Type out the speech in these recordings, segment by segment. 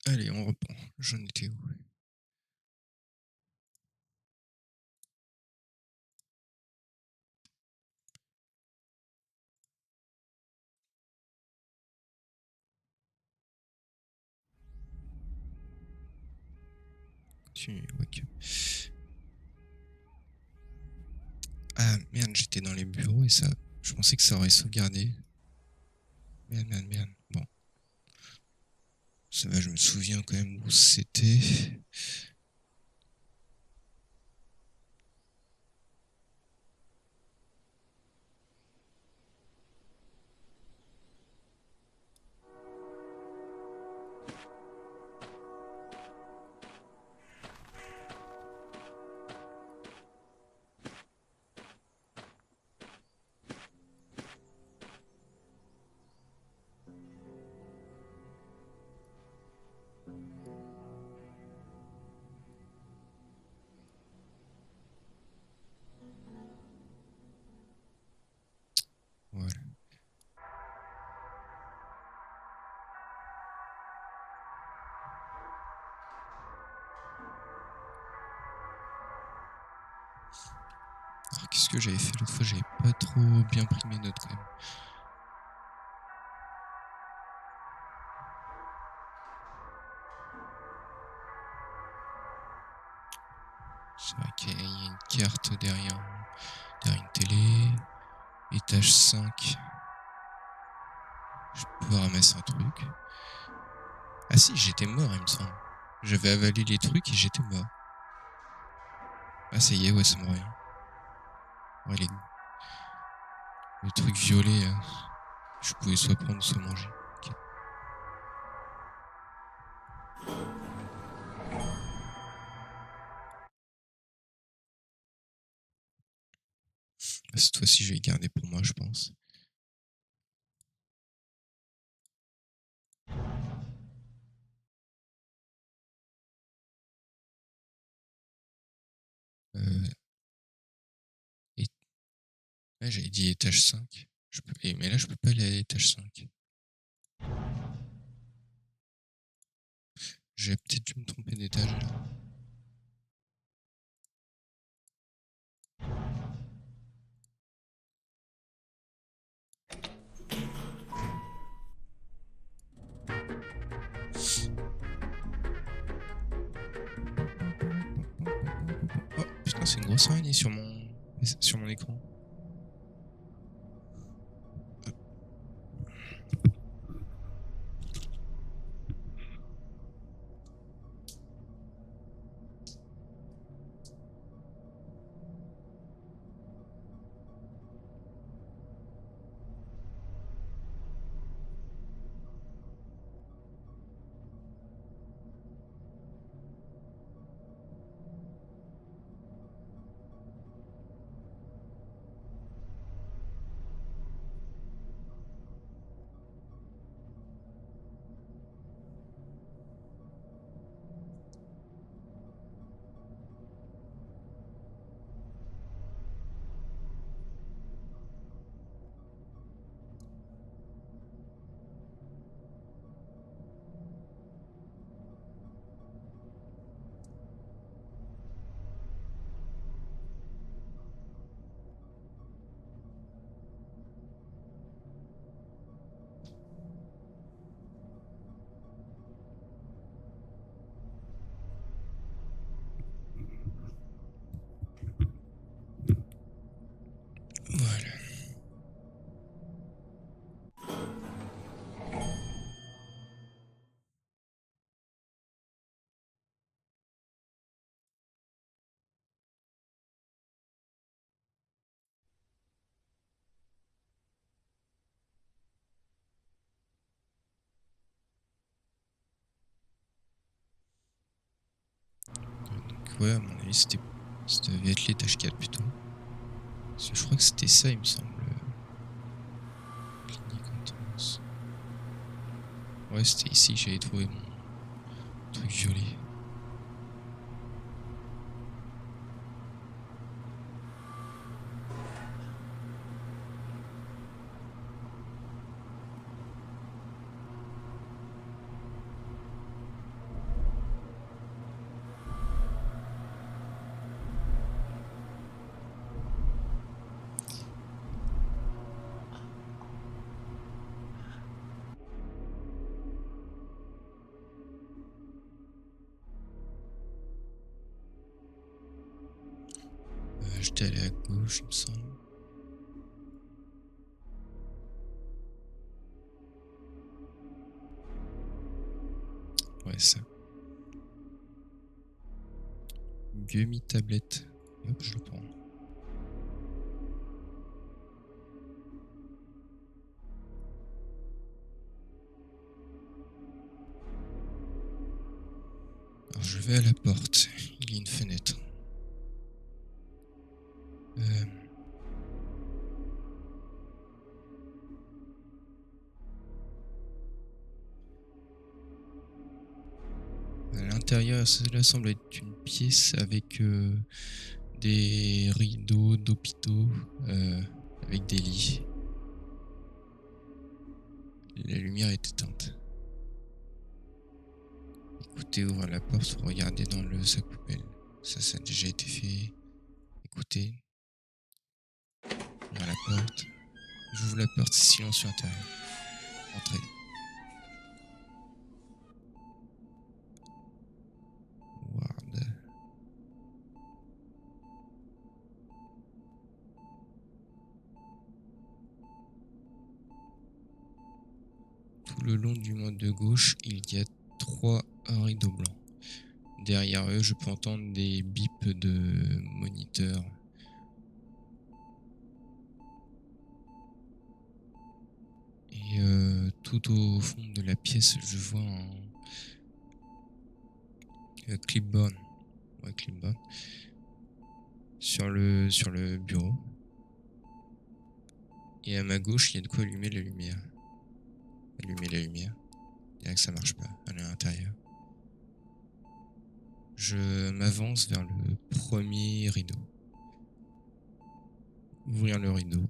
Allez, on reprend. J'en étais où? Ok. Ah merde, j'étais dans les bureaux et ça. Je pensais que ça aurait sauvegardé. Merde, merde, merde. Bon, ça va, je me souviens quand même où c'était. Voilà. Alors, qu'est-ce que j'avais fait l'autre fois? J'avais pas trop bien pris mes notes quand même. C'est vrai qu'il y a une carte derrière une télé. Étage 5. Je peux ramasser un truc. Ah si, j'étais mort, il me semble. J'avais avalé les trucs et j'étais mort. Ah ça y est, ouais, ça me revient. Ouais, le truc violet, je pouvais soit prendre, soit manger. Ok. Cette fois-ci, je vais garder pour moi, je pense. Euh, et... ouais, j'avais dit étage 5. Mais là, je peux pas aller à l'étage 5. J'ai peut-être dû me tromper d'étage là. Oh putain, c'est une grosse araignée sur mon écran. Voilà. Donc ouais, à mon avis, ça devait être l'étage 4 plutôt. Parce que je crois que c'était ça, il me semble. Clinique intense. Ouais, c'était ici que j'avais trouvé mon truc violet. J'étais allé à gauche, il me semble. Ouais, ça. Gummy tablette. Et hop, je le prends. Alors je vais à la porte. Il y a une fenêtre. À l'intérieur, cela semble être une pièce avec des rideaux d'hôpitaux, avec des lits. La lumière est éteinte. Écoutez, ouvrir la porte, regardez dans le sac poubelle. Ça a déjà été fait. Écoutez. Ouvrir la porte. J'ouvre la porte, silencieux intérieur. Entrez. Ward. Tout le long du mur de gauche, il y a 3 rideaux blancs. Derrière eux, je peux entendre des bips de moniteurs. Et tout au fond de la pièce, je vois un clipboard. Ouais, clipboard. Sur le bureau. Et à ma gauche, il y a de quoi allumer la lumière. Allumer la lumière. Il y a que ça marche pas à l'intérieur. Je m'avance vers le premier rideau. Ouvrir le rideau.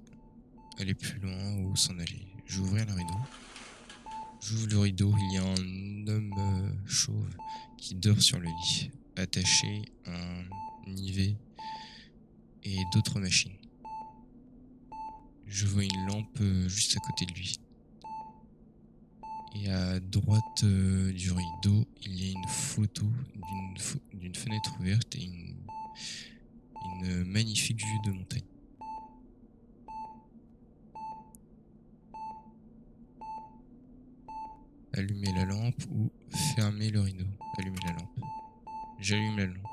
Aller plus loin ou s'en aller. Je vais ouvrir le rideau. J'ouvre le rideau. Il y a un homme chauve qui dort sur le lit, attaché à un nivet et d'autres machines. Je vois une lampe juste à côté de lui. Et à droite du rideau, il y a une photo d'une fenêtre ouverte et une magnifique vue de montagne. Allumer la lampe ou fermer le rideau. Allumer la lampe. J'allume la lampe.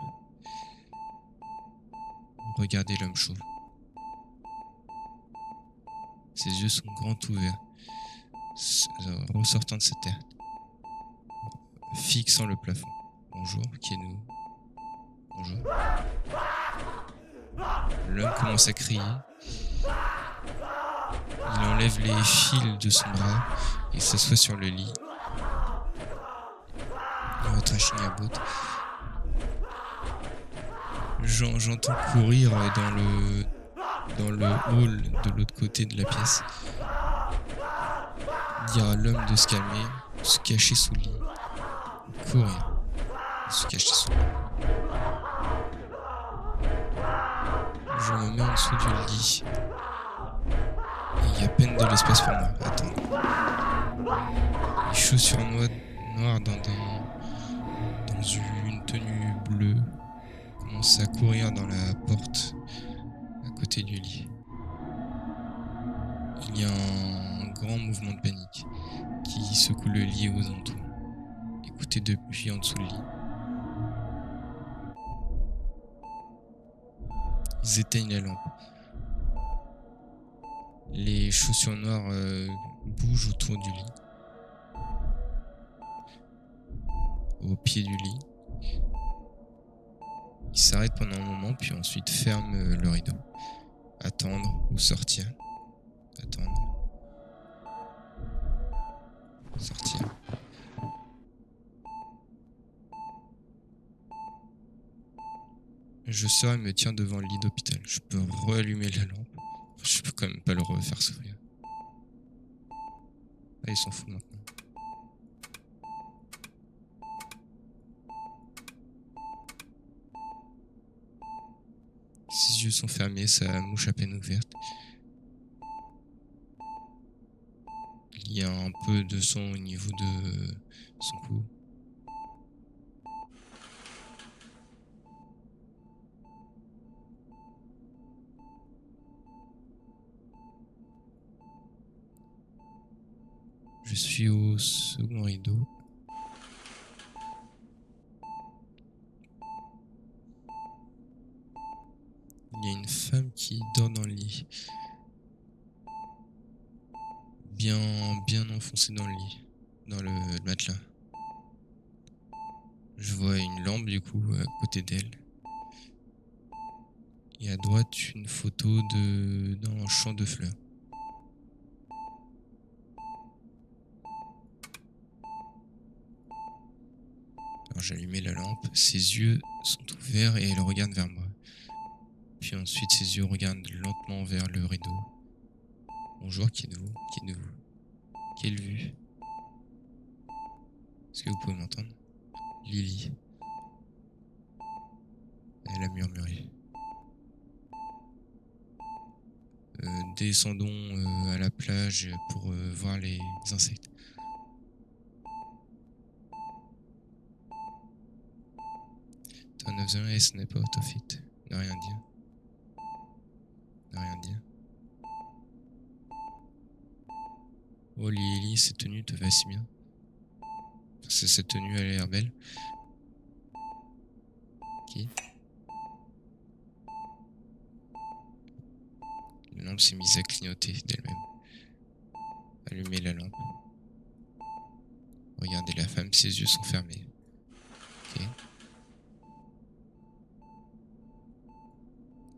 Regardez l'homme chauve. Ses yeux sont grands ouverts, ressortant de sa terre, fixant le plafond. Bonjour, qui êtes-vous? Bonjour. L'homme commence à crier. Il enlève les fils de son bras et s'assoit sur le lit. Votre à bout. J'entends courir dans le hall de l'autre côté de la pièce. Dire à l'homme de se calmer, se cacher sous le lit. Courir. Se cacher sous le lit. Je me mets en dessous du lit. Il y a à peine de l'espace pour moi. Attends. Les chaussures noires dans une tenue bleue commencent à courir dans la porte à côté du lit. Il y a un grand mouvement de panique qui secoue le lit aux alentours. Écoutez depuis en dessous du lit. Ils éteignent la lampe. Les chaussures noires bougent autour du lit. Au pied du lit. Ils s'arrêtent pendant un moment, puis ensuite ferment le rideau. Attendre ou sortir. Attendre. Sortir. Je sors et me tiens devant le lit d'hôpital. Je peux rallumer la lampe. Je peux quand même pas le refaire s'ouvrir. Ah, ils s'en foutent maintenant. Ses yeux sont fermés, sa mouche à peine ouverte. Il y a un peu de sang au niveau de son cou. je suis au second rideau. Il y a une femme qui dort dans le lit. Bien enfoncée dans le lit, dans le matelas. Je vois une lampe du coup à côté d'elle. Et à droite une photo d'un champ de fleurs. Alors j'allumais la lampe, ses yeux sont ouverts et elle regarde vers moi. Puis ensuite ses yeux regardent lentement vers le rideau. Bonjour, qui êtes-vous? Qui êtes-vous? Quelle vue? Est-ce que vous pouvez m'entendre? Lily. Elle a murmuré. Descendons à la plage pour voir les insectes. Turn off the eye, snap out of it. Ne rien dire. Ne rien dire. Oh Lily, cette tenue te va si bien. Cette tenue, elle a l'air belle. Qui? La lampe s'est mise à clignoter d'elle-même. Allumez la lampe. Regardez la femme, ses yeux sont fermés. Ok.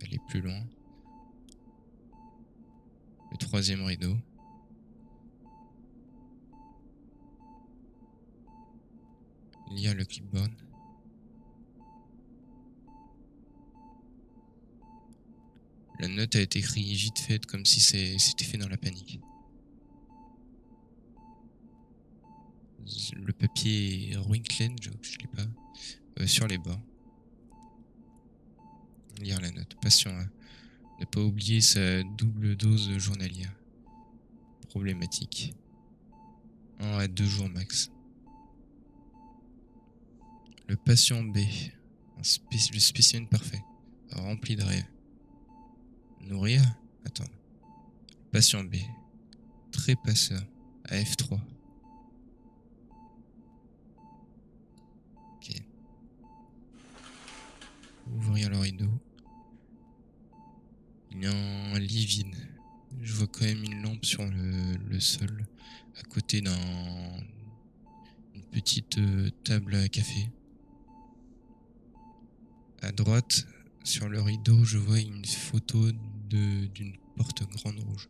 Elle est plus loin. Le troisième rideau. Lire le clipboard. La note a été écrite vite fait, comme si c'était fait dans la panique. Le papier est wrinkly, je l'ai pas. Sur les bords. Lire la note. Patient 1. Ne pas oublier sa double dose journalière. Problématique. 1 à 2 jours max. Le patient B. Le spécimen parfait. Rempli de rêves. Nourrir. Attends. Patient B. Très passeur. À F3. Ok. Ouvrir le rideau. Il y a un lit vide. Je vois quand même une lampe sur le sol, à côté d'une petite table à café. À droite, sur le rideau, je vois une photo d'une porte grande rouge.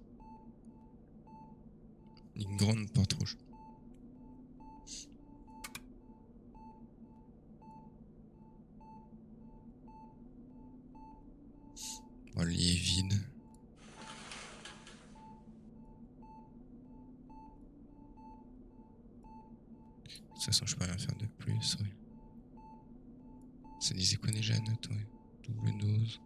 Une grande porte rouge. Bon, le lit est vide. De toute façon, je peux rien faire de plus. Ouais. Ça disait quoi déjà, note? Ouais. Double dose.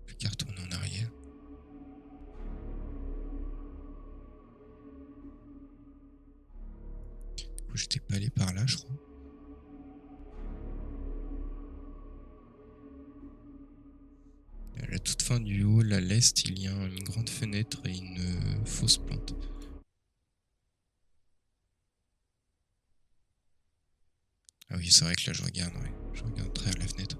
Plus qu'à retourner en arrière. Du coup, j'étais pas allé par là, je crois. À la toute fin du hall, à l'est, il y a une grande fenêtre et une fausse plante. Ah oui, c'est vrai que là, je regarde, ouais. Je regarde à travers la fenêtre.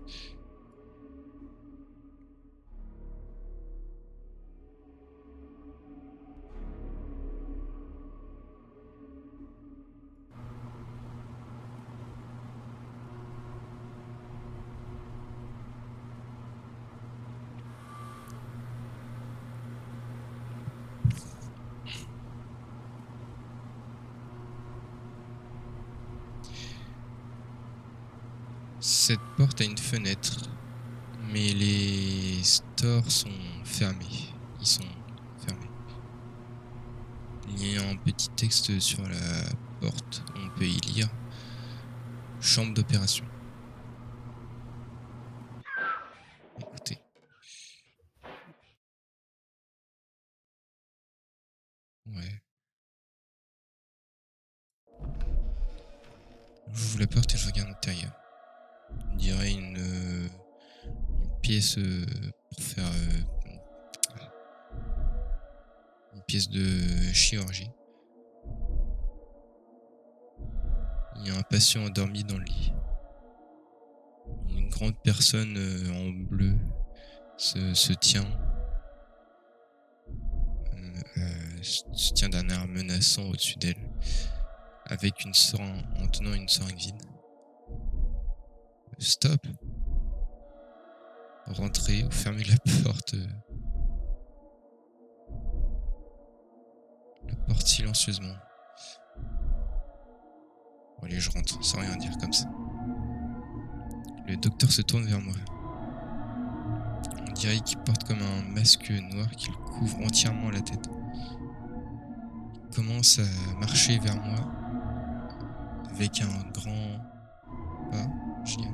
Cette porte a une fenêtre, mais les stores sont fermés. Ils sont fermés. Il y a un petit texte sur la porte. On peut y lire chambre d'opération. Écoutez. Ouais. J'ouvre la porte et je regarde l'intérieur. On dirait une pièce pour faire une pièce de chirurgie. Il y a un patient endormi dans le lit. Une grande personne en bleu se tient d'un air menaçant au-dessus d'elle, avec en tenant une seringue vide. Stop! Rentrez ou fermez la porte. La porte silencieusement. Bon, allez, je rentre, sans rien dire comme ça. Le docteur se tourne vers moi. On dirait qu'il porte comme un masque noir qui le couvre entièrement la tête. Il commence à marcher vers moi avec un grand pas, je dirais.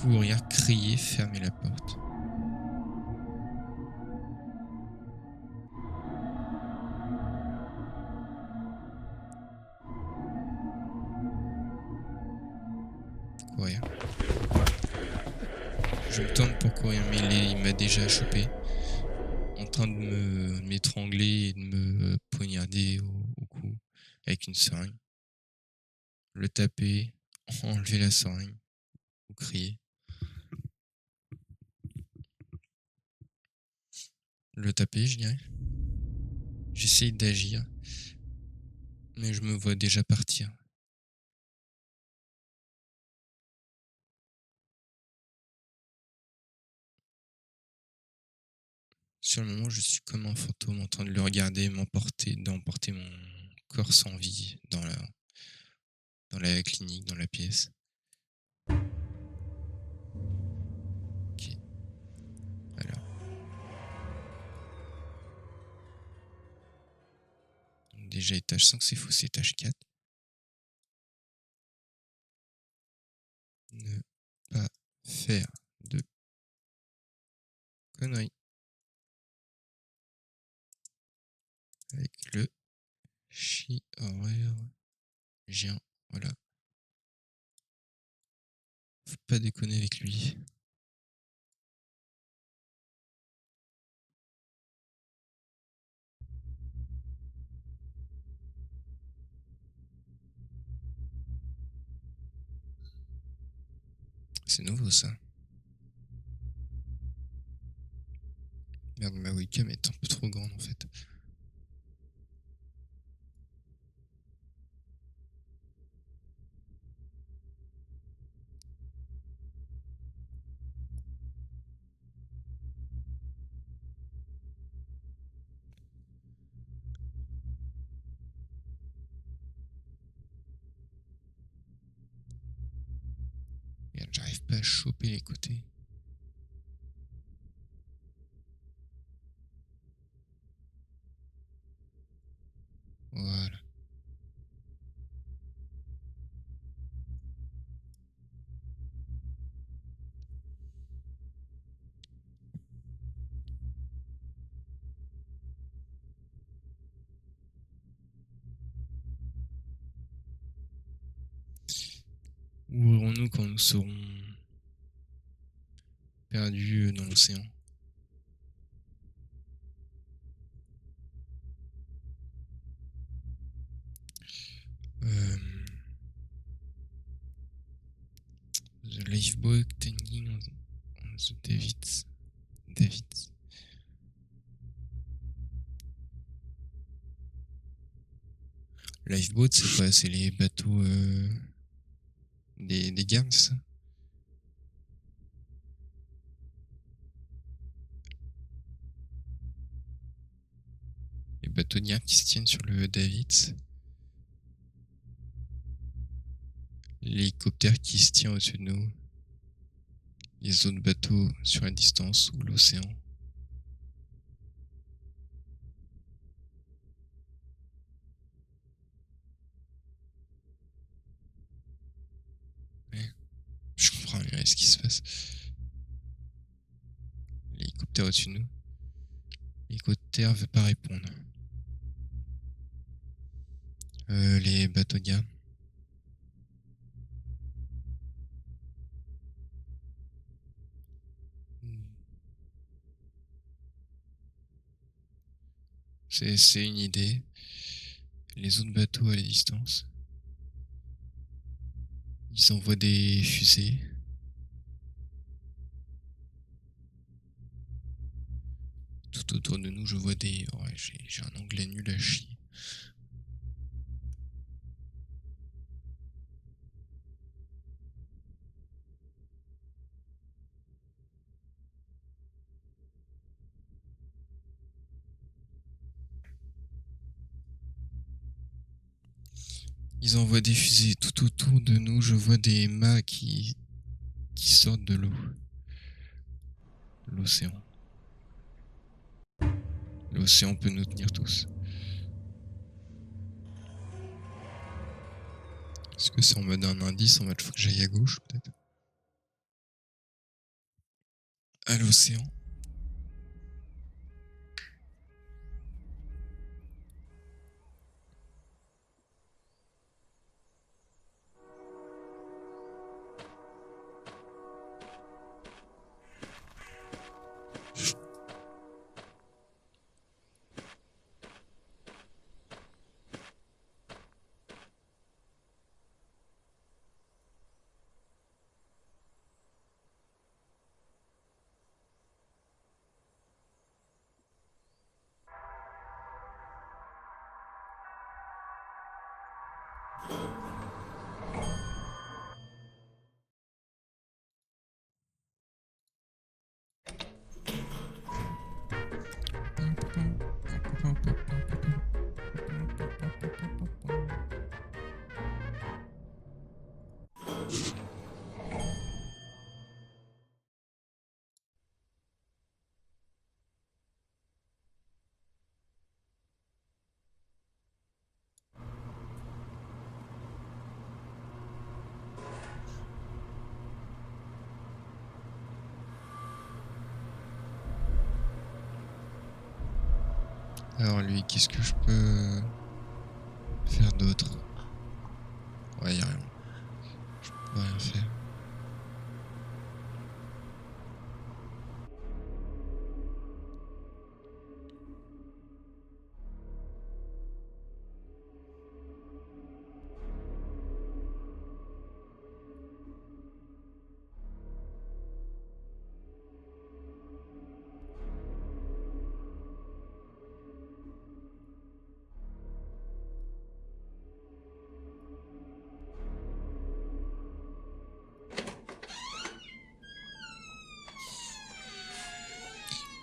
Courir, crier, fermer la porte. Courir. Je me tourne pour courir, mais il m'a déjà chopé, en train de m'étrangler et de me poignarder au cou avec une seringue. Le taper, enlever la seringue, ou crier. Le taper, je dirais. J'essaye d'agir, mais je me vois déjà partir. Sur le moment, je suis comme un fantôme en train de le regarder d'emporter mon corps sans vie dans la clinique, dans la pièce. Ok. Alors. Donc déjà, étage 5, c'est faux, c'est étage 4. Ne pas faire de conneries avec le chirurgien. Voilà. Faut pas déconner avec lui. C'est nouveau ça. Merde, ma webcam est un peu trop grande en fait. Merde, j'arrive pas à choper les côtés. Voilà. Où irons-nous quand nous serons perdus dans l'océan? The lifeboat hanging on the Davids. Lifeboat, c'est quoi? C'est les bateaux des gardes, c'est ça? Les bateaux de garde qui se tiennent sur le Davids. L'hélicoptère qui se tient au-dessus de nous. Les autres bateaux sur la distance ou l'océan. Ouais. Je comprends rien à ce qui se passe. L'hélicoptère au-dessus de nous. L'hélicoptère veut pas répondre. Les bateaux de guerre. C'est une idée. Les autres bateaux à la distance. Ils envoient des fusées. Tout autour de nous, je vois des... Ouais, j'ai un anglais nul à chier. Ils envoient des fusées tout autour de nous. Je vois des mâts qui sortent de l'eau. L'océan. L'océan peut nous tenir tous. Est-ce que c'est en mode un indice, en mode faut que j'aille à gauche, peut-être? À l'océan. Alors lui, qu'est-ce que je peux faire d'autre? Ouais, y'a rien. Je peux rien faire.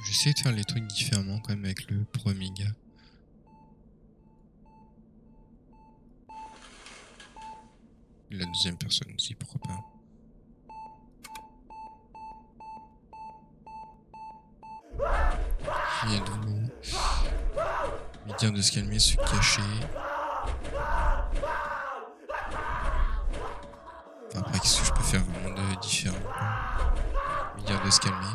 J'essaie de faire les trucs différemment quand même avec le premier gars. La deuxième personne aussi, pourquoi pas. Il y a de l'eau. Lui dire de se calmer, se cacher. Enfin, après, qu'est-ce que je peux faire vraiment de différent? Lui dire de se calmer.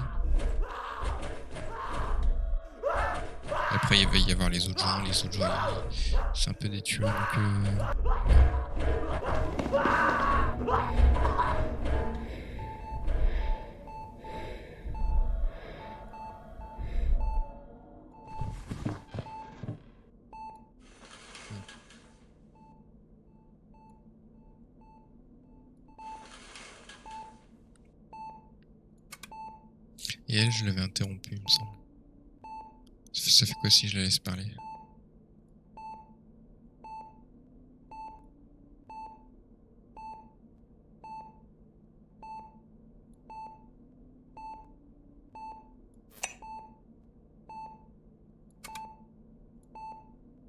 Après, il va y avoir les autres gens. Les autres gens, c'est un peu des tueurs, donc... Et elle, je l'avais interrompue, il me semble. Ça fait quoi si je la laisse parler?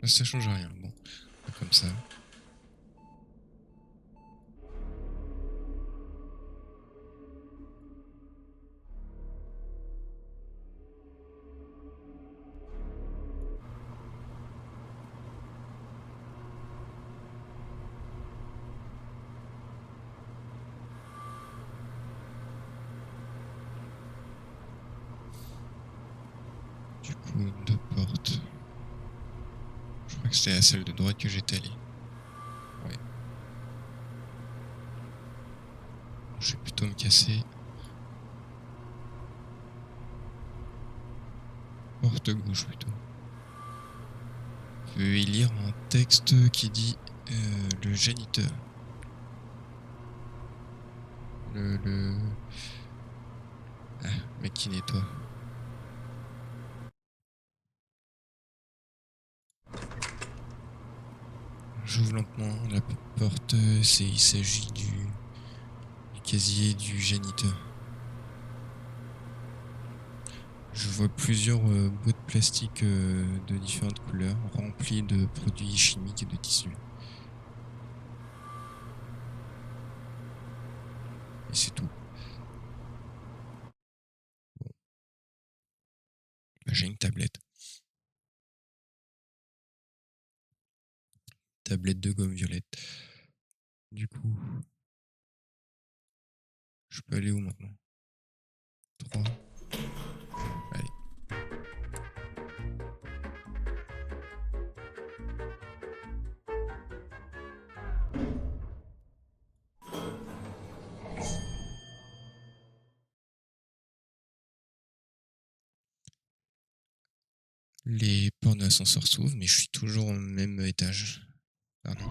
Ça change rien, bon. Comme ça. Du coup, deux portes. Je crois que c'était à celle de droite que j'étais allé. bientôt me casser. Porte gauche plutôt. Je vais lire un texte qui dit le géniteur. Le mec qui nettoie. J'ouvre lentement la porte, il s'agit du casier du géniteur. Je vois plusieurs boîtes plastiques de différentes couleurs, remplies de produits chimiques et de tissus. Et c'est tout. Bon. Là, j'ai une tablette. Tablette de gomme violette. Du coup, je peux aller où maintenant? 3. Allez. Les portes de l'ascenseur s'ouvrent, mais je suis toujours au même étage. Pardon.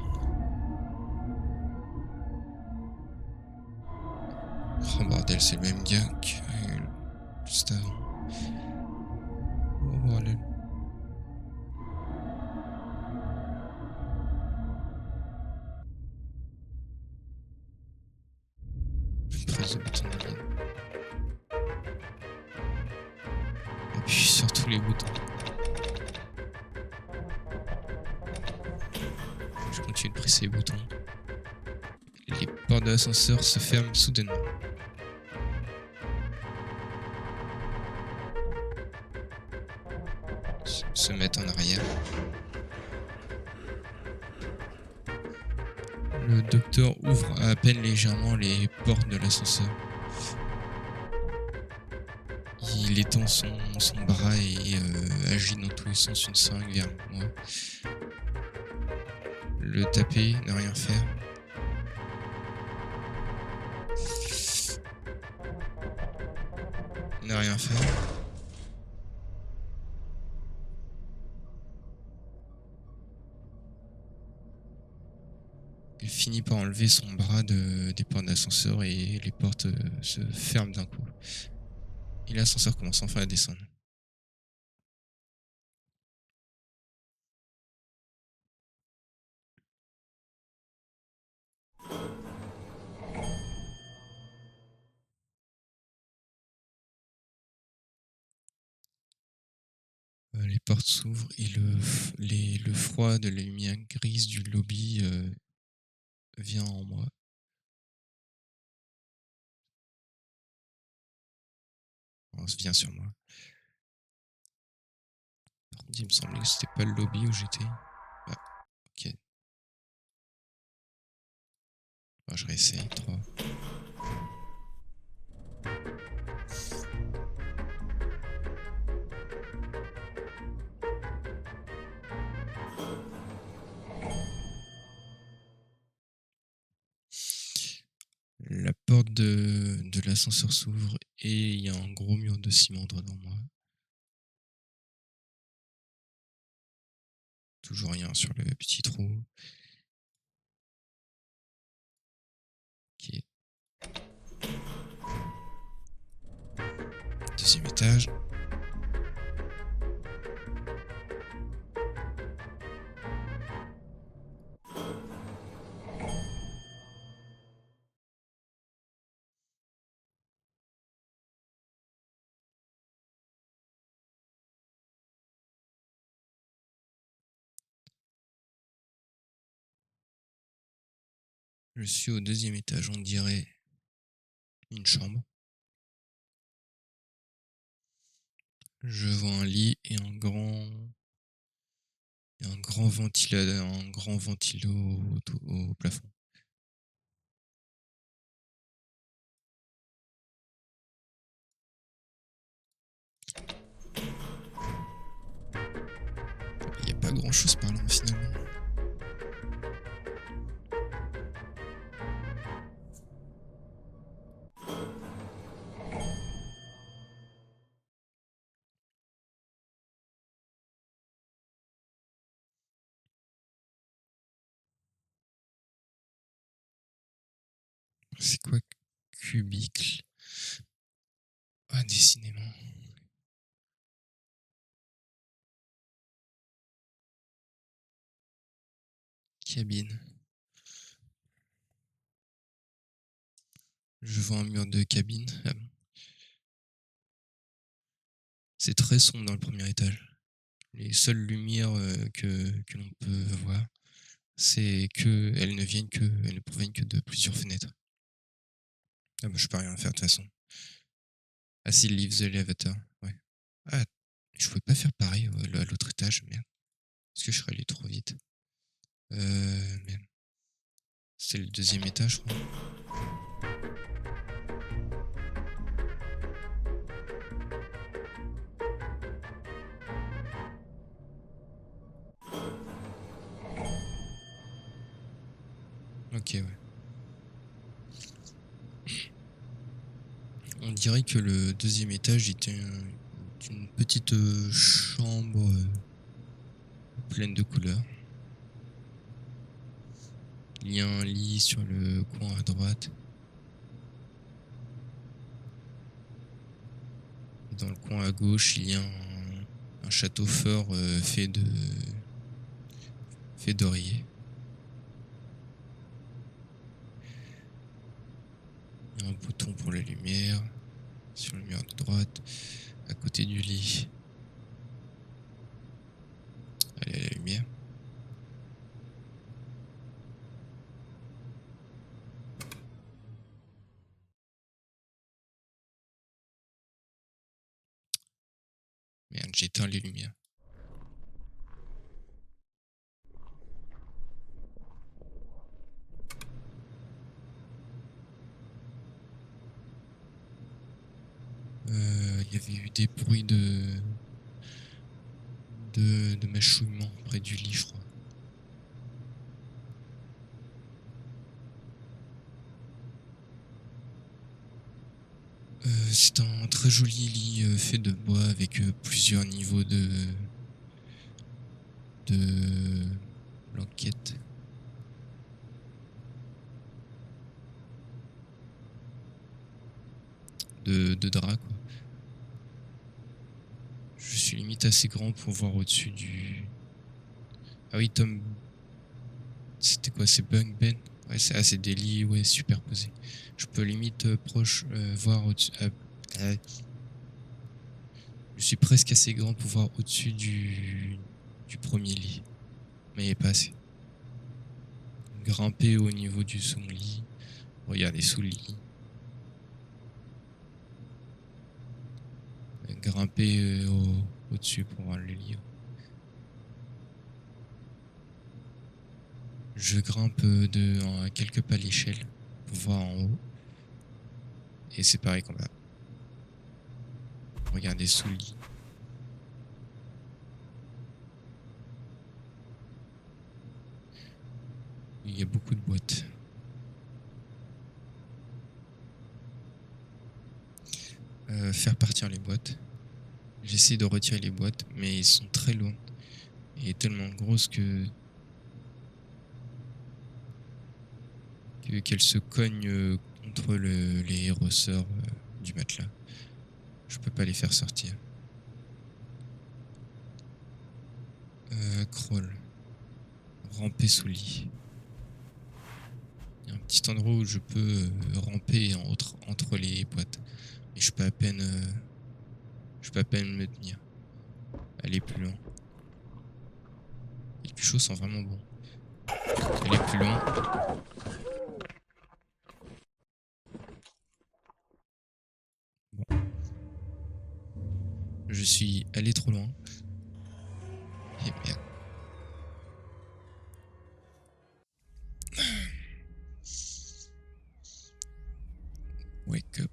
Oh bordel, c'est le même gars que juste avant. Oh bordel. Presse de bouton de ligne. Appuie sur tous les boutons. Je continue de presser les boutons. Les portes de l'ascenseur se ferment soudainement. Se mettent en arrière. Le docteur ouvre à peine légèrement les portes de l'ascenseur. Il étend son bras et agit dans tous les sens une seringue vers moi. Le taper, ne rien faire. Ne rien faire. Il finit par enlever son bras des portes d'ascenseur et les portes se ferment d'un coup. Et l'ascenseur commence enfin à descendre. Les portes s'ouvrent et le froid de la lumière grise du lobby vient en moi. On se vient sur moi. Par contre, il me semblait que c'était pas le lobby où j'étais. Ah, ok. Bon, je réessaye. 3. La porte de l'ascenseur s'ouvre et il y a un gros mur de ciment devant moi. Toujours rien sur le petit trou. Ok. Deuxième étage. Je suis au deuxième étage, on dirait une chambre. Je vois un lit et un grand ventilo au plafond. Il n'y a pas grand chose par là finalement. C'est quoi cubicle? Ah, décidément. Cabine. Je vois un mur de cabine. Ah bon. C'est très sombre dans le premier étage. Les seules lumières que l'on peut voir, c'est que elles ne proviennent que de plusieurs fenêtres. Ah bah je peux rien faire de toute façon. Ah si, leave the elevator. Ouais. Ah, je pouvais pas faire pareil à l'autre étage, merde. Est-ce que je serais allé trop vite? Merde. C'est le deuxième étage, je crois. Ok, ouais. On dirait que le deuxième étage était une petite chambre pleine de couleurs. Il y a un lit sur le coin à droite. Et dans le coin à gauche, il y a un château fort fait d'oreiller. Il y a un bouton pour la lumière sur le mur de droite, à côté du lit. Allez, la lumière. Merde, j'éteins les lumières. Il y avait eu des bruits de mâchouillement près du lit, je crois. C'est un très joli lit fait de bois avec plusieurs niveaux de blanquette. De drap, quoi. Je suis limite assez grand pour voir au-dessus du. Ah oui, Tom. C'était quoi? C'est Bunk Ben? Ouais, c'est des lits, ouais, superposés. Je peux limite proche voir au-dessus. Je suis presque assez grand pour voir au-dessus du premier lit. Mais pas assez. Grimper au niveau du son lit. Regardez sous le lit. Grimper au-dessus pour voir le lit. Je grimpe quelques pas l'échelle pour voir en haut. Et c'est pareil qu'on va regarder sous le lit. Il y a beaucoup de boîtes. Faire partir les boîtes. J'essaie de retirer les boîtes, mais ils sont très lourdes et tellement grosses qu'elles se cognent contre les ressorts du matelas. Je peux pas les faire sortir. Crawl. Ramper sous le lit. Il y a un petit endroit où je peux ramper entre les boîtes. Et je peux à peine me tenir. Aller plus loin. Quelque chose sent vraiment bon. Aller plus loin. Bon. Je suis allé trop loin. Et merde. Wake up.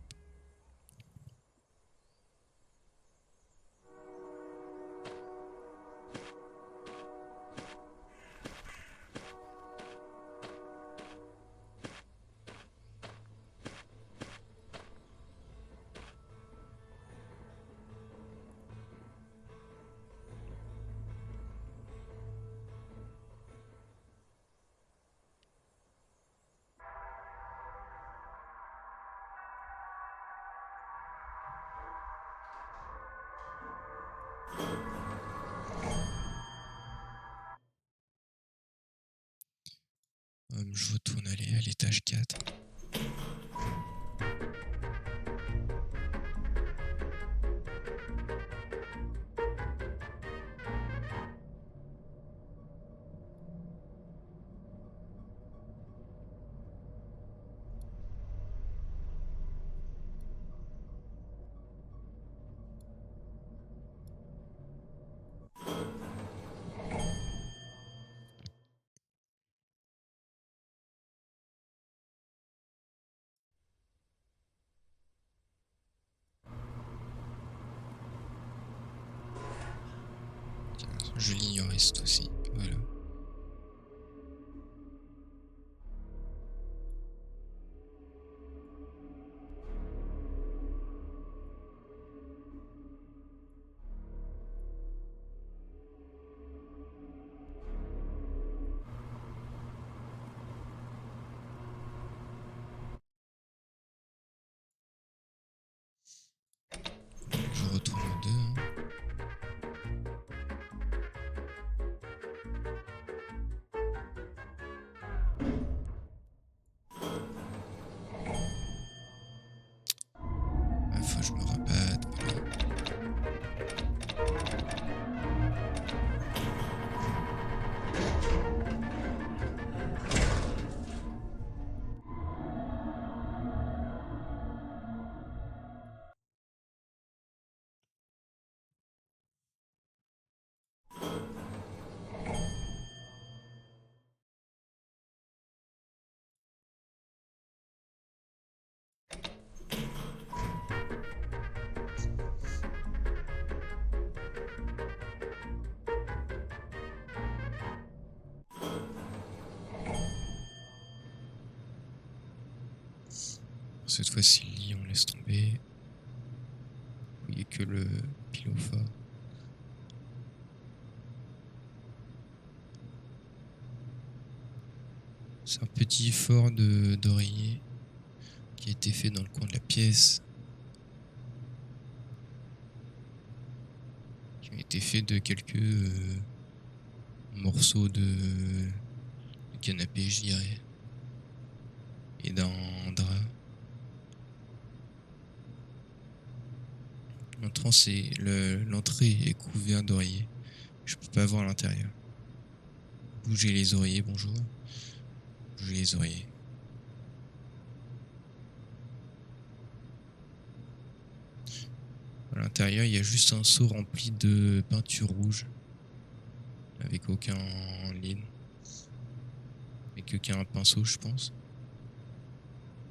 Je retourne aller à l'étage 4. Je l'ignorais cette aussi, voilà. Je retourne au 2. Faut que je me rabatte, voilà. Cette fois-ci, le lit, on laisse tomber. Vous voyez que le pilot fort. C'est un petit fort d'oreiller qui a été fait dans le coin de la pièce. Qui a été fait de quelques morceaux de canapé, je dirais. Et d'un drap. L'entrée est couverte d'oreillers. Je peux pas voir à l'intérieur. Bougez les oreillers, bonjour. Bougez les oreillers. À l'intérieur, il y a juste un seau rempli de peinture rouge. Avec aucun ligne. Avec aucun pinceau, je pense.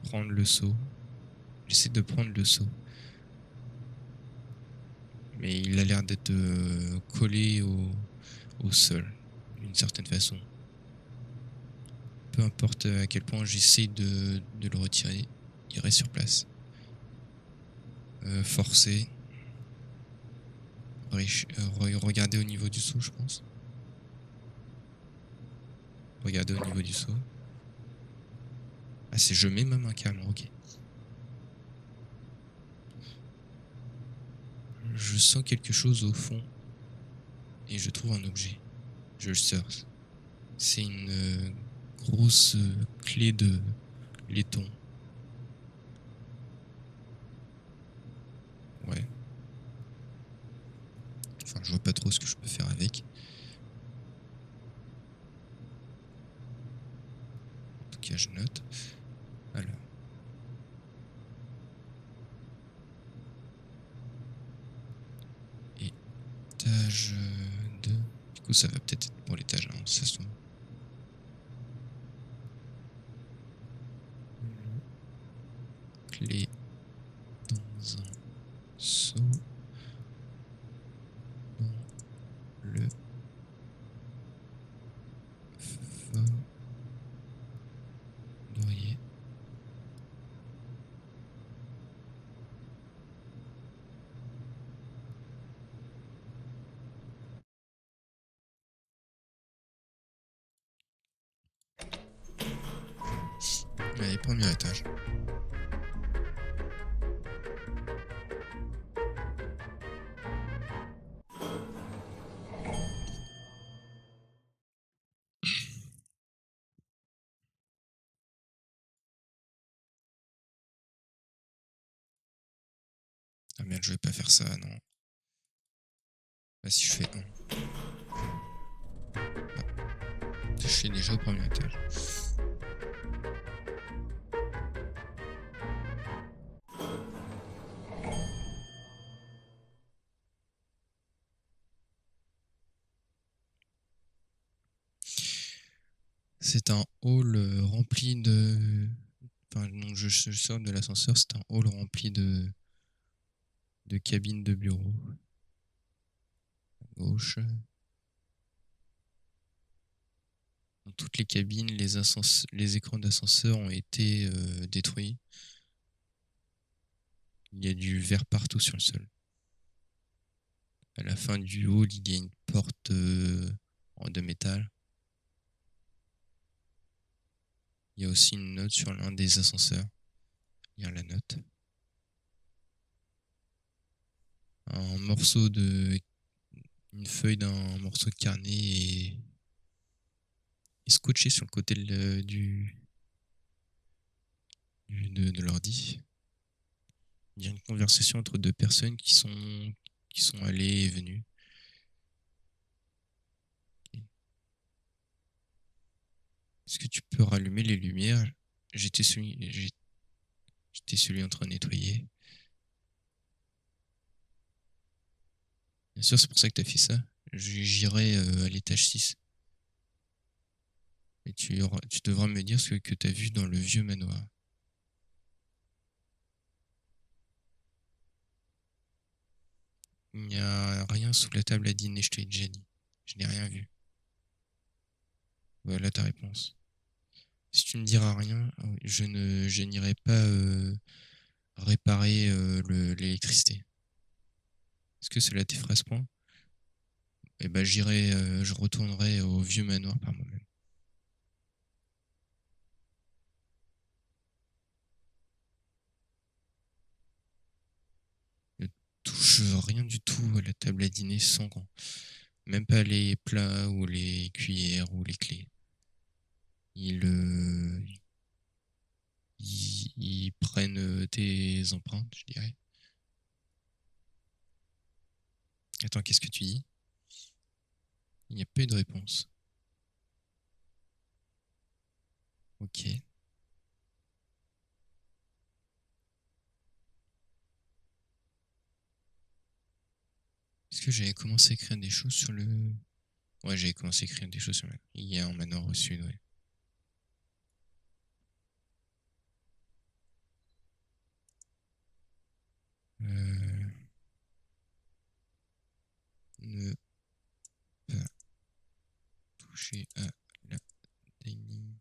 Prendre le seau. J'essaie de prendre le seau. Mais il a l'air d'être collé au sol, d'une certaine façon. Peu importe à quel point j'essaie de le retirer, il reste sur place. Forcer. Regardez au niveau du seau, je pense. Regardez au niveau du seau. Ah, c'est je mets ma main carrément, ok. Je sens quelque chose au fond et je trouve un objet. Je le sors. C'est une grosse clé de laiton. Ouais. Enfin, je vois pas trop ce que je peux faire avec. En tout cas, je note. Alors. Étage 2. Du coup, ça va peut-être être pour l'étage 1, ça se trouve. Clé dans un seau. Dans le fort d'oreiller. Allez, premier étage. Ah merde, je vais pas faire ça, non. Bah si je fais 1. Je suis déjà au premier étage. C'est un hall rempli de... Enfin, donc je sors de l'ascenseur, c'est un hall rempli de cabines de bureau. À gauche. Dans toutes les cabines, les écrans d'ascenseur ont été détruits. Il y a du verre partout sur le sol. À la fin du hall, il y a une porte de métal. Il y a aussi une note sur l'un des ascenseurs. Lire la note. Une feuille d'un morceau de carnet est scotché sur le côté de l'ordi. Il y a une conversation entre deux personnes qui sont allées et venues. Est-ce que tu peux rallumer les lumières? J'étais celui en train de nettoyer. Bien sûr, c'est pour ça que tu as fait ça. J'irai à l'étage 6. Et tu devras me dire ce que tu as vu dans le vieux manoir. Il n'y a rien sous la table à dîner, je te l'ai déjà dit. Je n'ai rien vu. Voilà ta réponse. Si tu ne diras rien, je n'irai pas réparer l'électricité. Est-ce que cela t'effraie ce point? Eh ben je retournerai au vieux manoir par moi-même. Ne touche rien du tout à la table à dîner sans gants. Même pas les plats ou les cuillères ou les clés. Ils prennent tes empreintes, je dirais. Attends, qu'est-ce que tu dis? Il n'y a pas eu de réponse. Ok. Est-ce que j'avais commencé à écrire des choses sur le... Ouais, j'avais commencé à écrire des choses sur le... Il y a un manoir au sud, ouais. Ne pas toucher à la dining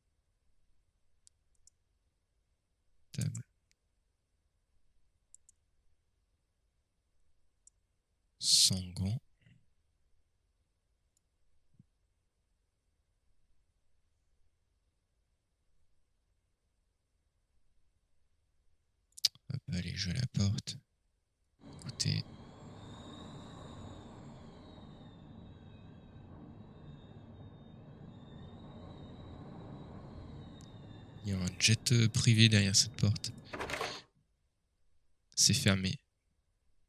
table sans gants. Hop, allez, je la porte. Écoutez. Il y a un jet privé derrière cette porte. C'est fermé.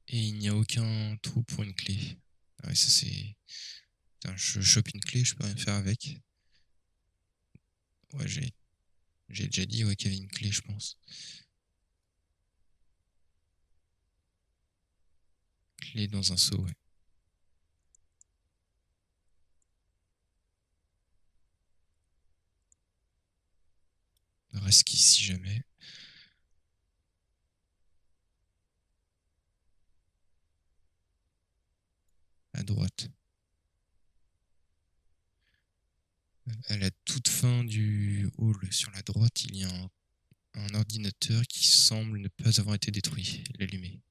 Et il n'y a aucun trou pour une clé. Ah ouais, ça c'est... Putain, je chope une clé, je peux rien faire avec. Ouais, j'ai déjà dit qu'il y avait une clé, je pense. Clé dans un seau, ouais. Reste qu'ici jamais. À droite. À la toute fin du hall, sur la droite, il y a un ordinateur qui semble ne pas avoir été détruit. L'allumer.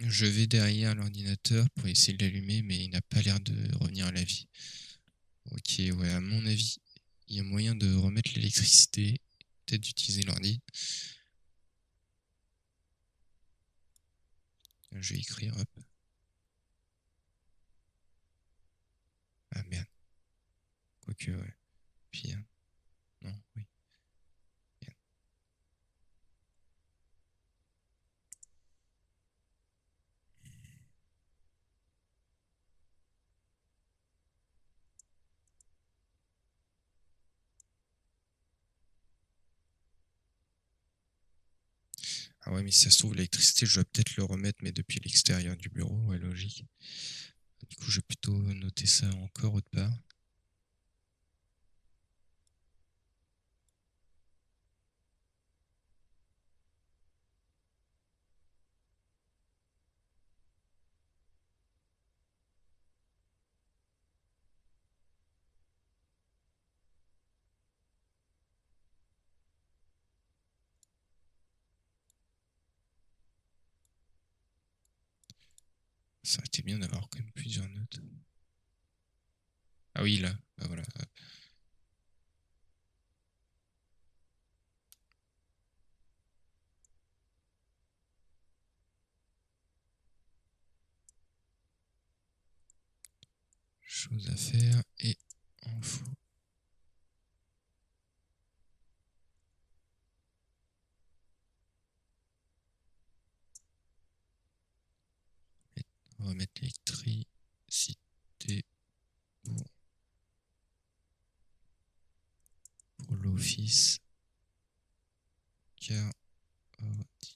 Je vais derrière l'ordinateur pour essayer de l'allumer, mais il n'a pas l'air de revenir à la vie. Ok, ouais, à mon avis, il y a moyen de remettre l'électricité, peut-être d'utiliser l'ordi. Je vais écrire, hop. Ah merde. Quoique, ouais. Pire. Non, oui. Ah ouais, mais si ça se trouve, l'électricité, je dois peut-être le remettre, mais depuis l'extérieur du bureau, ouais, logique. Du coup, je vais plutôt noter ça encore autre part. Ça aurait été bien d'avoir quand même plusieurs notes. Ah oui, là. Bah voilà. Chose à faire et info. On va mettre l'électricité pour l'office. Car ordinateur.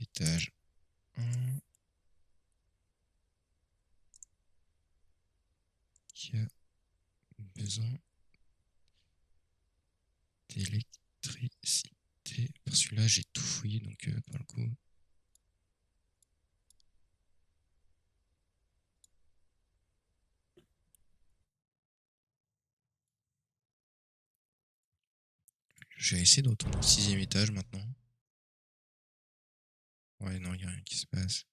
Étage 1. Qui a besoin d'électricité. Parce que là, j'ai tout fouillé, donc pour le coup. Je vais essayer de retourner au 6ème étage maintenant. Ouais, non, il n'y a rien qui se passe.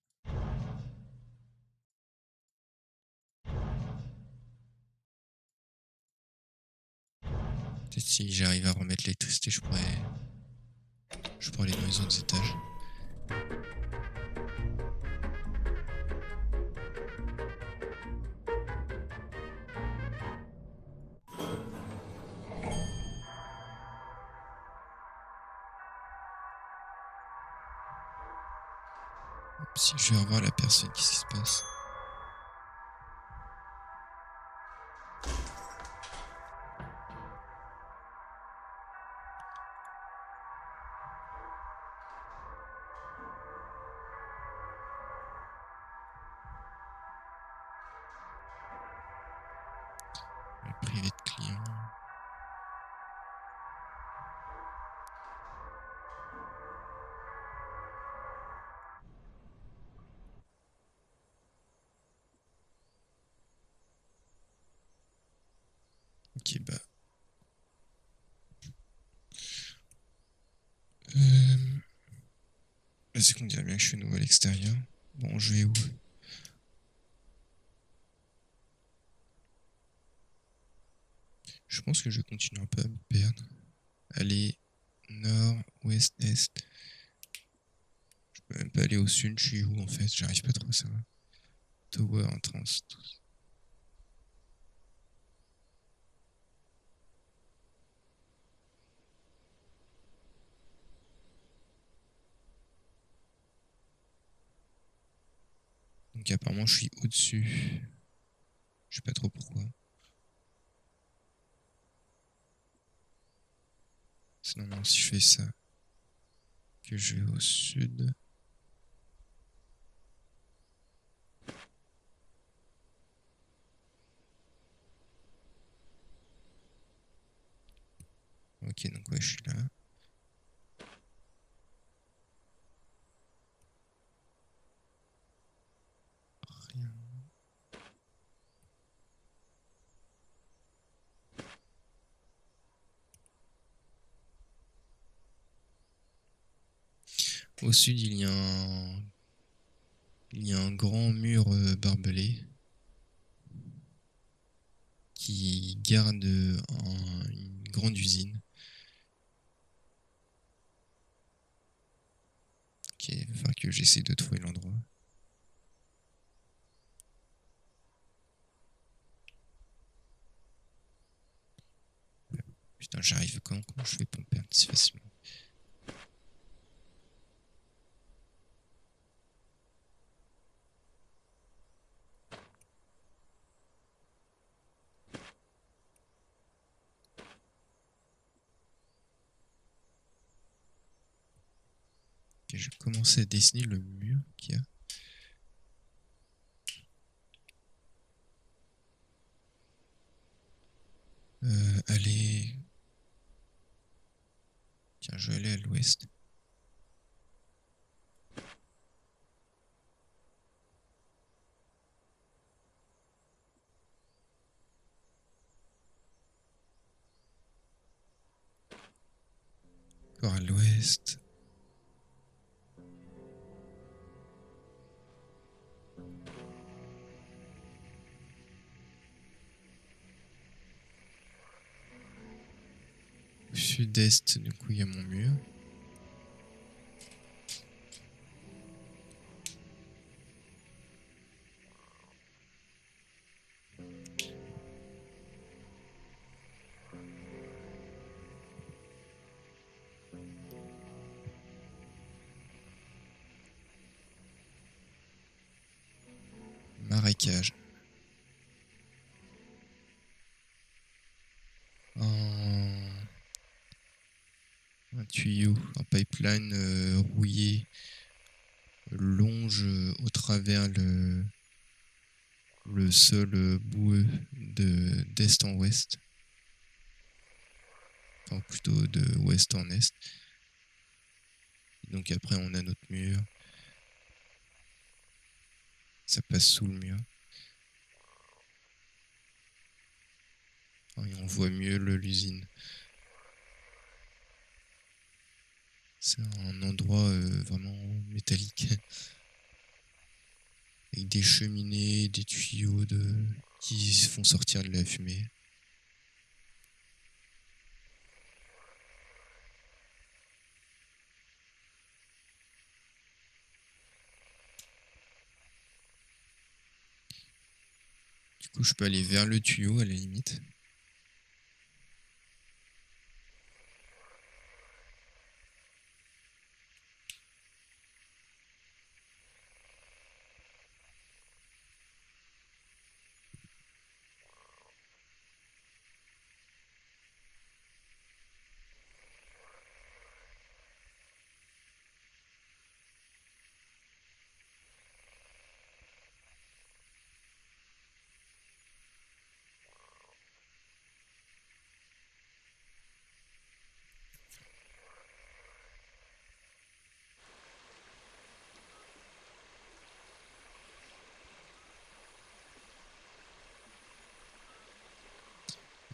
Peut-être si j'arrive à remettre l'électricité, je pourrais aller dans les autres étages. Si je vais revoir la personne, qu'est-ce qui se passe? Le privé de client. Ok, bah. Là, c'est qu'on dirait bien que je suis nouveau à l'extérieur. Bon, je vais où? Je pense que je vais continuer un peu à me perdre. Aller nord, ouest, est. Je peux même pas aller au sud, je suis où en fait? J'arrive pas trop à savoir. Tower, entrance, tout. Donc apparemment je suis au-dessus. Je sais pas trop pourquoi. C'est normalement si je fais ça que je vais au sud. Ok, donc ouais, je suis là. Rien. Au sud, il y a un grand mur barbelé qui garde une grande usine. Ok, il va falloir que j'essaie de trouver l'endroit. Putain, j'arrive quand? Comment je fais pour me perdre si facilement? Ok, je vais commencer à dessiner le mur qu'il y a. Allez. Tiens, je vais aller à l'ouest. Encore à l'ouest. Au sud-est, du coup, il y a mon mur. Marécage. Un tuyau, un pipeline rouillé longe au travers le sol boueux d'est en ouest. Enfin, plutôt de ouest en est. Donc après, on a notre mur. Ça passe sous le mur. Et on voit mieux l'usine. C'est un endroit vraiment métallique. Avec des cheminées, des tuyaux qui font sortir de la fumée. Du coup, je peux aller vers le tuyau à la limite.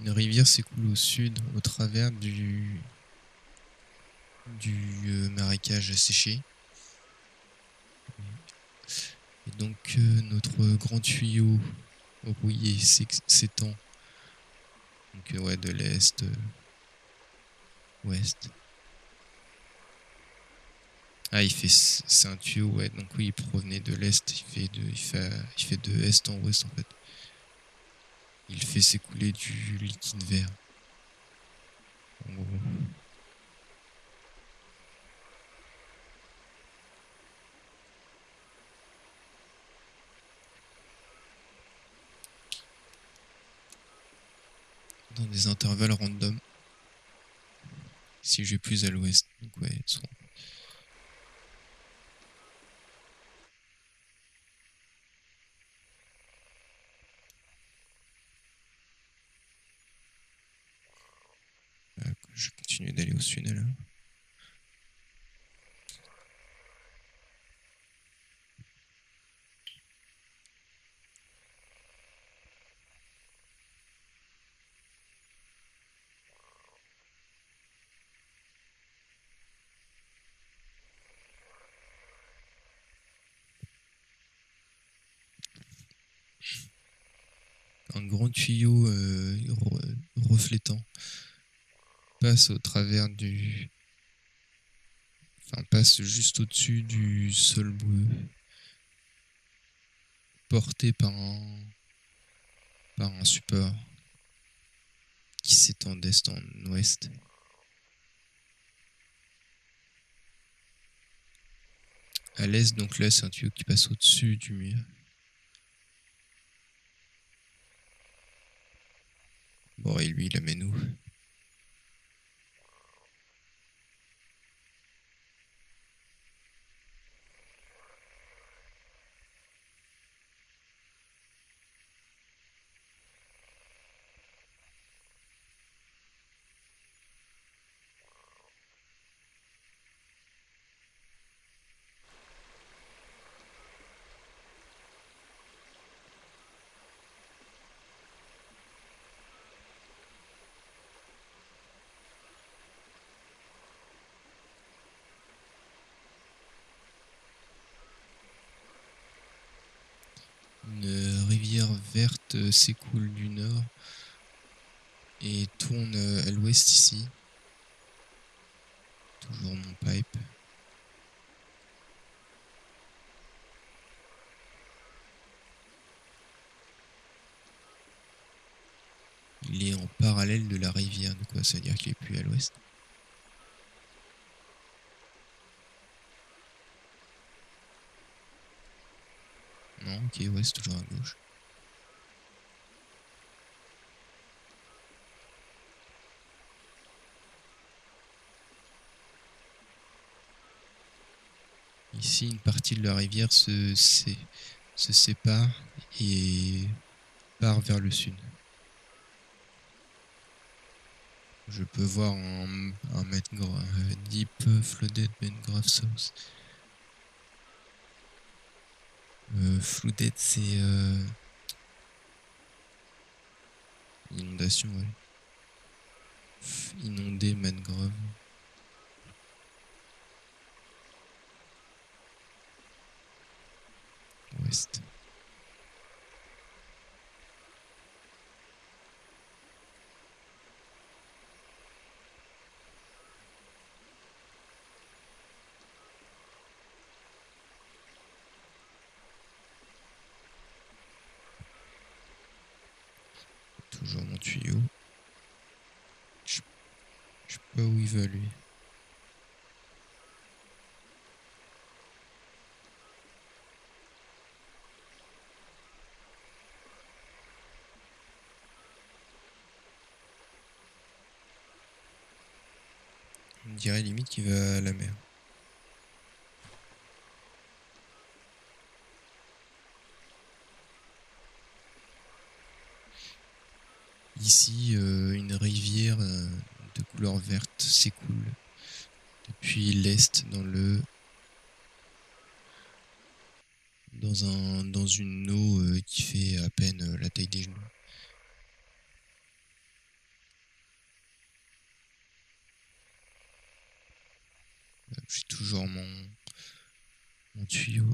Une rivière s'écoule au sud, au travers du marécage séché. Et donc notre grand tuyau rouillé s'étend donc ouais, de l'est ouest. Ah, c'est un tuyau, ouais, donc oui, il provenait de l'est, il fait de est en ouest en fait. Il fait s'écouler du liquide vert. En gros. Dans des intervalles random. Si je vais plus à l'ouest, donc ouais, soit. Je vais continuer d'aller au sud alors. Un grand tuyau reflétant passe au travers passe juste au-dessus du sol boueux, porté par un support qui s'étend d'est en ouest. À l'est, donc là, c'est un tuyau qui passe au-dessus du mur. Bon, et lui, il amène où? Une rivière verte s'écoule du nord et tourne à l'ouest ici. Toujours mon pipe. Il est en parallèle de la rivière, de quoi ça veut dire qu'il est plus à l'ouest. Non, ok, ouais, c'est toujours à gauche. Ici, une partie de la rivière se sépare et part vers le sud. Je peux voir un Deep Flooded Mangrove South. Flooded, c'est inondation, ouais. Inondé mangrove. Ouest. Toujours mon tuyau. Je sais pas où il va lui. On dirait limite qu'il va à la mer. Ici, une rivière de couleur verte s'écoule depuis l'est dans une eau qui fait à peine la taille des genoux. J'ai toujours mon tuyau.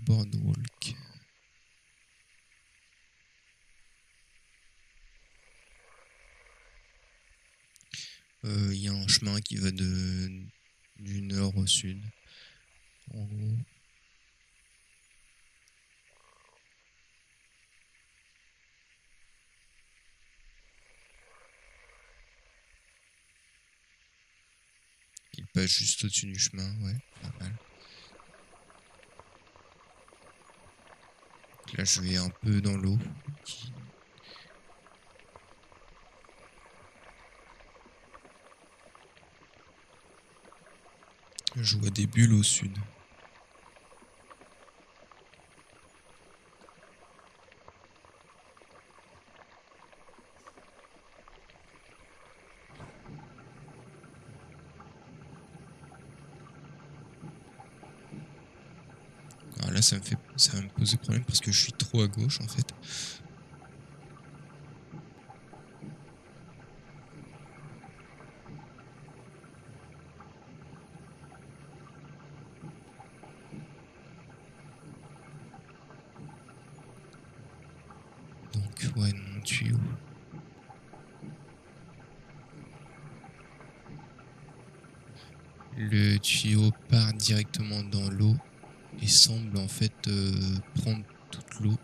Boardwalk. Il y a un chemin qui va du nord au sud. En gros. Il passe juste au-dessus du chemin, ouais, pas mal. Donc là, je vais un peu dans l'eau. Je vois des bulles au sud. Alors là, ça va me poser problème parce que je suis trop à gauche en fait. Donc ouais, mon tuyau. Le tuyau part directement dans l'eau et semble en fait prendre toute l'eau.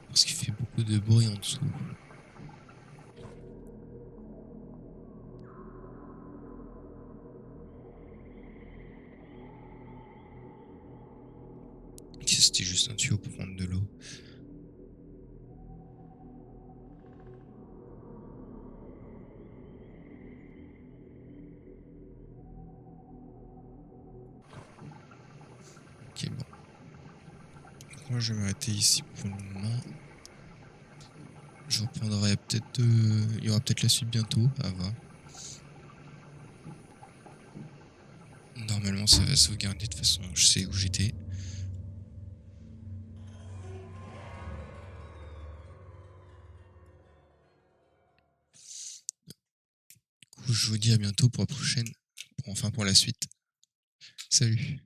Parce qu'il fait beaucoup de bruit en dessous. C'était juste un tuyau pour prendre de l'eau. Ok, bon. Donc moi, je vais m'arrêter ici pour le moment. Je reprendrai peut-être. Il y aura peut-être la suite bientôt, à voir. Normalement, ça va sauvegarder. De toute façon, je sais où j'étais. Du coup, je vous dis à bientôt pour la prochaine. Pour la suite. Salut.